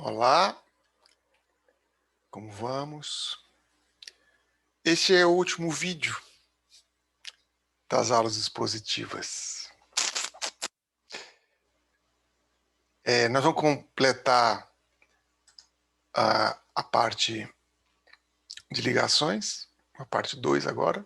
Olá, como vamos? Este é o último vídeo das aulas expositivas. Nós vamos completar a parte de ligações, a parte 2 agora.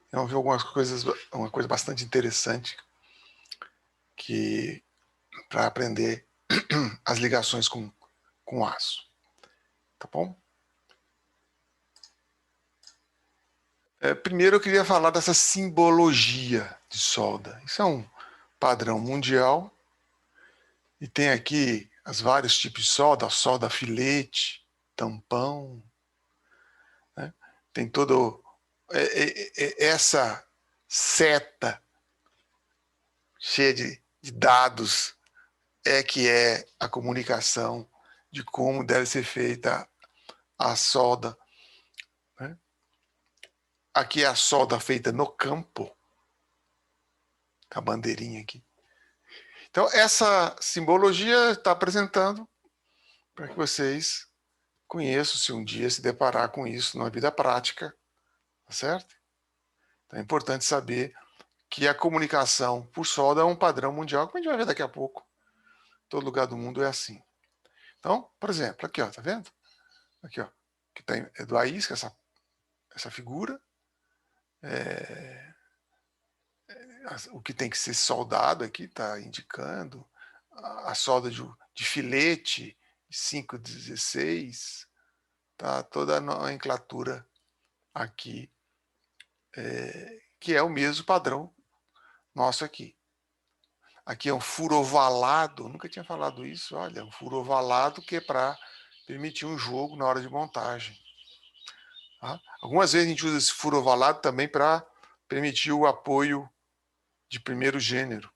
Vamos ver algumas coisas, uma coisa bastante interessante para aprender as ligações com aço. Tá bom? Primeiro eu queria falar dessa simbologia de solda. Isso é um padrão mundial e tem aqui os vários tipos de solda, solda filete, tampão, né? Tem todo essa seta cheia de dados que é a comunicação de como deve ser feita a solda, né? Aqui é a solda feita no campo, com a bandeirinha aqui. Então, essa simbologia está apresentando para que vocês conheçam, se um dia se deparar com isso na vida prática, tá certo? Então, é importante saber que a comunicação por solda é um padrão mundial, que a gente vai ver daqui a pouco. Todo lugar do mundo é assim. Então, por exemplo, aqui, ó, tá vendo? Aqui, ó, que tem é do AISC, essa figura. O que tem que ser soldado aqui está indicando. A solda de filete 516, tá toda a nomenclatura aqui, que é o mesmo padrão nosso aqui. Aqui é um furo ovalado, nunca tinha falado isso, olha, um furo ovalado que é para permitir um jogo na hora de montagem. Tá? Algumas vezes a gente usa esse furo ovalado também para permitir o apoio de primeiro gênero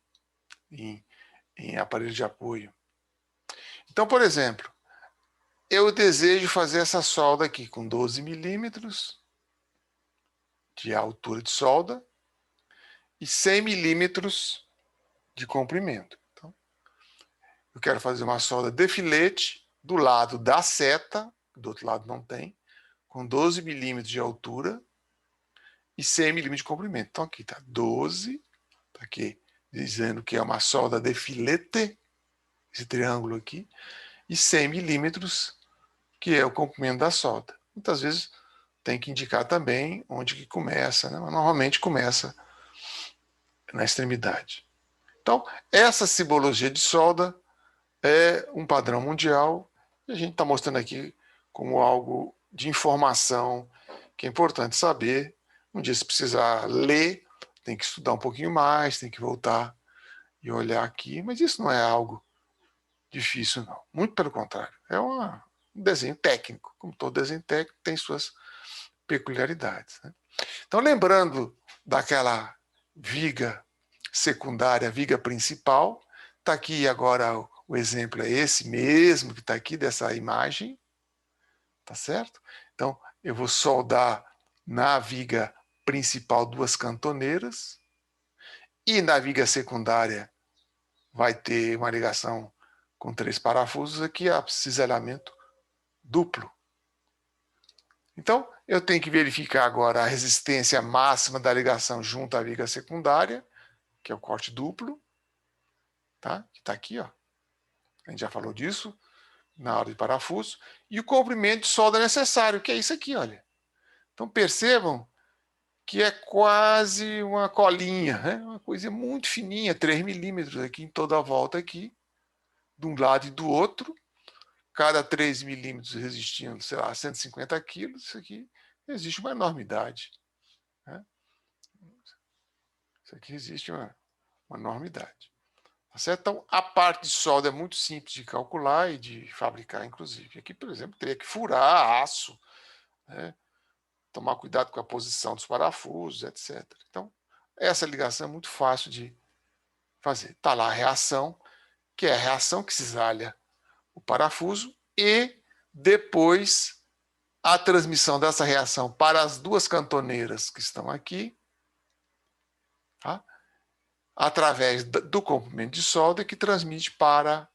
em aparelho de apoio. Então, por exemplo, eu desejo fazer essa solda aqui com 12 milímetros de altura de solda e 100 milímetros de comprimento. Então, eu quero fazer uma solda de filete do lado da seta, do outro lado não tem, com 12 milímetros de altura e 100 milímetros de comprimento. Então aqui está 12, está aqui dizendo que é uma solda de filete, esse triângulo aqui, e 100 milímetros, que é o comprimento da solda. Muitas vezes tem que indicar também onde que começa, né? Mas normalmente começa na extremidade. Então, essa simbologia de solda é um padrão mundial e a gente está mostrando aqui como algo de informação que é importante saber. Um dia, se precisar ler, tem que estudar um pouquinho mais, tem que voltar e olhar aqui, mas isso não é algo difícil, não. Muito pelo contrário, é um desenho técnico. Como todo desenho técnico, tem suas peculiaridades, né? Então, lembrando daquela viga secundária, viga principal, está aqui agora o exemplo é esse mesmo que está aqui dessa imagem, tá certo? Então, eu vou soldar na viga principal 2 cantoneiras e na viga secundária vai ter uma ligação com 3 parafusos aqui, a cisalhamento duplo. Então, eu tenho que verificar agora a resistência máxima da ligação junto à viga secundária, que é o corte duplo, tá? Que está aqui, ó. A gente já falou disso na hora de parafuso. E o comprimento de solda necessário, que é isso aqui, olha. Então, percebam que é quase uma colinha, né? Uma coisa muito fininha, 3 milímetros aqui em toda a volta aqui, de um lado e do outro. Cada 3 milímetros resistindo, sei lá, 150 quilos, isso aqui existe uma enormidade, né? Isso aqui existe uma enormidade. Tá certo? Então, a parte de solda é muito simples de calcular e de fabricar, inclusive. Aqui, por exemplo, teria que furar aço, né? Tomar cuidado com a posição dos parafusos, etc. Então, essa ligação é muito fácil de fazer. Está lá a reação, que é a reação que cisalha o parafuso e depois a transmissão dessa reação para as 2 cantoneiras que estão aqui, tá? Através do comprimento de solda que transmite para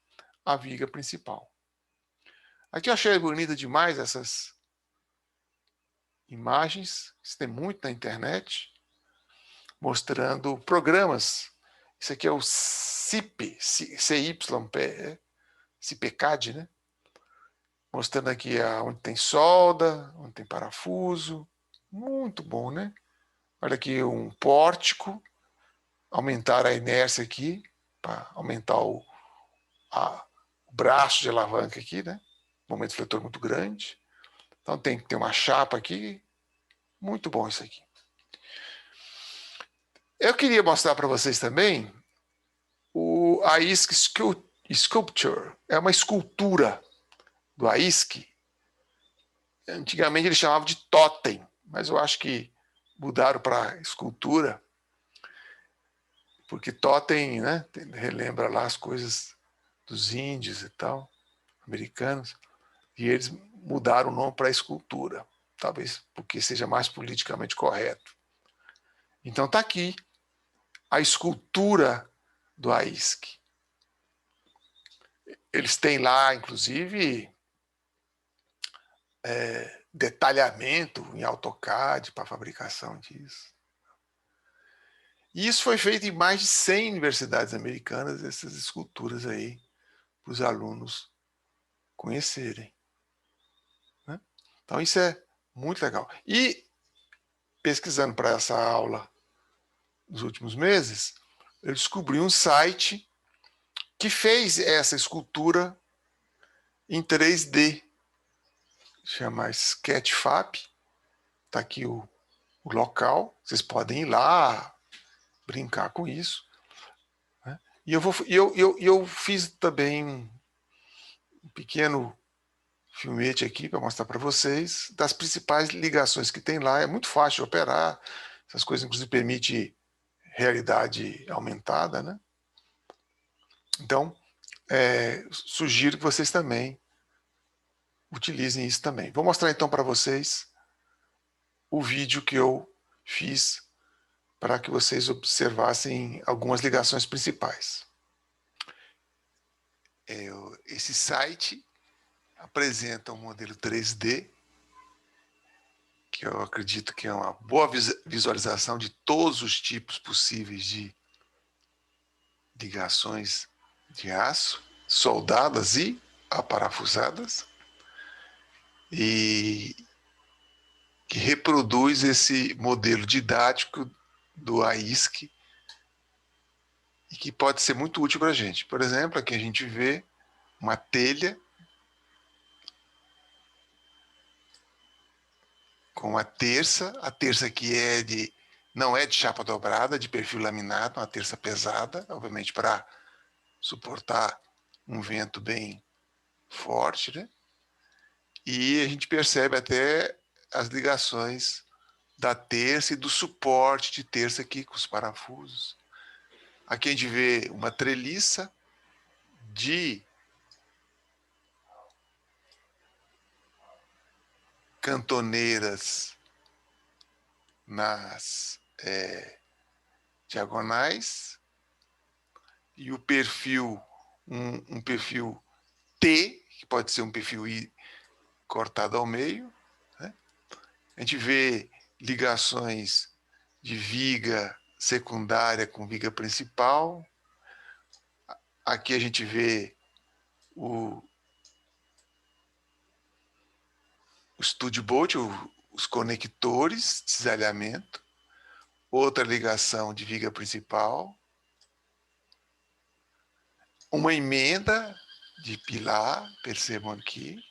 a viga principal. Aqui eu achei bonita demais essas imagens, isso tem muito na internet, mostrando programas. Isso aqui é o CIP, CYP, CIPCAD, né? Mostrando aqui onde tem solda, onde tem parafuso. Muito bom, né? Olha aqui um pórtico, aumentar a inércia aqui, para aumentar o braço de alavanca aqui, né? Momento fletor muito grande. Então tem que ter uma chapa aqui. Muito bom isso aqui. Eu queria mostrar para vocês também a AISC Sculpture. É uma escultura do AISC. Antigamente eles chamavam de totem, mas eu acho que mudaram para escultura, porque totem, né, relembra lá as coisas dos índios e tal, americanos, e eles mudaram o nome para escultura, talvez porque seja mais politicamente correto. Então está aqui a escultura do AISC. Eles têm lá, inclusive, detalhamento em AutoCAD para fabricação disso. E isso foi feito em mais de 100 universidades americanas, essas esculturas aí, para os alunos conhecerem. Né? Então isso é muito legal. E pesquisando para essa aula nos últimos meses, eu descobri um site que fez essa escultura em 3D, chama Sketchfab. Está aqui o local, vocês podem ir lá brincar com isso. Né? E eu fiz também um pequeno filmete aqui para mostrar para vocês das principais ligações que tem lá. É muito fácil de operar, essas coisas inclusive permite realidade aumentada, né? Então, sugiro que vocês também utilizem isso também. Vou mostrar então para vocês o vídeo que eu fiz para que vocês observassem algumas ligações principais. Esse site apresenta um modelo 3D, que eu acredito que é uma boa visualização de todos os tipos possíveis de ligações de aço, soldadas e aparafusadas, e que reproduz esse modelo didático do AISC e que pode ser muito útil para a gente. Por exemplo, aqui a gente vê uma telha com a terça que não é de chapa dobrada, de perfil laminado, uma terça pesada, obviamente para suportar um vento bem forte, né? E a gente percebe até as ligações da terça e do suporte de terça aqui com os parafusos. Aqui a gente vê uma treliça de cantoneiras nas diagonais e o perfil, um perfil T, que pode ser um perfil I cortado ao meio. Né? A gente vê ligações de viga secundária com viga principal. Aqui a gente vê o Studio Bolt, os conectores de cisalhamento, outra ligação de viga principal, uma emenda de pilar, percebam aqui.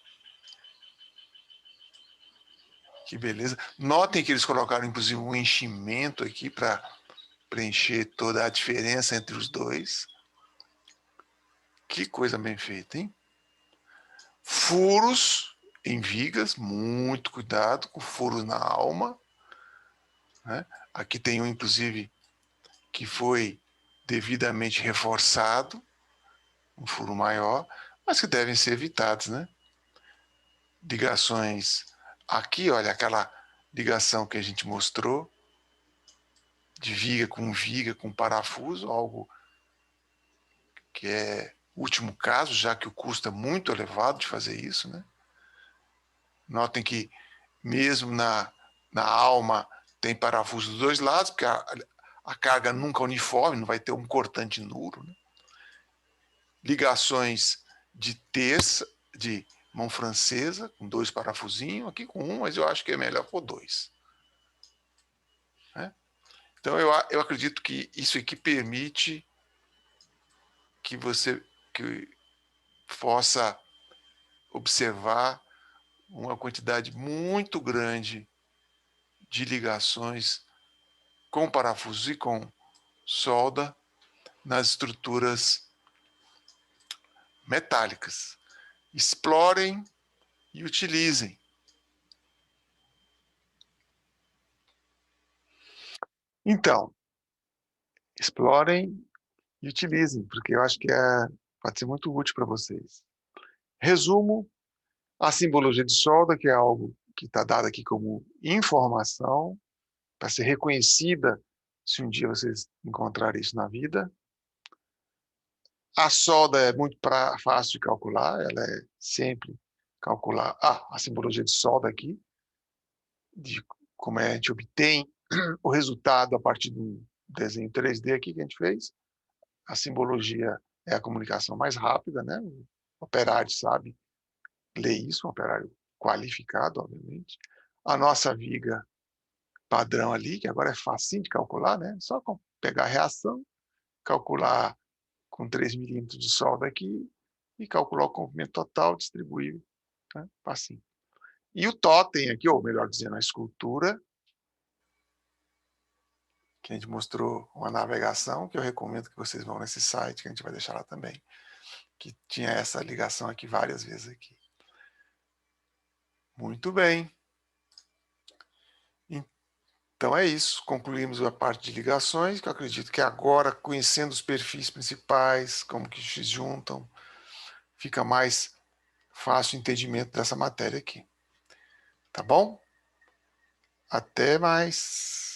Que beleza. Notem que eles colocaram, inclusive, um enchimento aqui para preencher toda a diferença entre os dois. Que coisa bem feita, hein? Furos em vigas, muito cuidado com furos na alma. Né? Aqui tem um, inclusive, que foi devidamente reforçado, um furo maior, mas que devem ser evitados, né? Ligações aqui, olha, aquela ligação que a gente mostrou, de viga com parafuso, algo que é último caso, já que o custo é muito elevado de fazer isso, né? Notem que mesmo na alma tem parafuso dos dois lados, porque a carga nunca é uniforme, não vai ter um cortante nulo, né? Ligações de terça, de mão francesa, com 2 parafusinhos, aqui com 1, mas eu acho que é melhor por 2. Né? Então eu acredito que isso aqui permite que você possa observar uma quantidade muito grande de ligações com parafuso e com solda nas estruturas metálicas. Explorem e utilizem. Então, explorem e utilizem, porque eu acho que pode ser muito útil para vocês. Resumo, a simbologia de solda, que é algo que está dado aqui como informação, para ser reconhecida se um dia vocês encontrarem isso na vida. A solda é muito fácil de calcular, ela é sempre calcular. A simbologia de solda aqui, de como a gente obtém o resultado a partir do desenho 3D aqui que a gente fez. A simbologia é a comunicação mais rápida, né? O operário sabe ler isso, um operário qualificado, obviamente. A nossa viga padrão ali, que agora é facinho de calcular, né? Só pegar a reação, calcular com 3 milímetros de solda aqui e calcular o comprimento total, distribuir, né? Facinho. E o totem aqui, ou melhor dizendo, a escultura, que a gente mostrou uma navegação, que eu recomendo que vocês vão nesse site, que a gente vai deixar lá também, que tinha essa ligação aqui várias vezes aqui. Muito bem. Então é isso, concluímos a parte de ligações, que eu acredito que agora, conhecendo os perfis principais, como que se juntam, fica mais fácil o entendimento dessa matéria aqui. Tá bom? Até mais.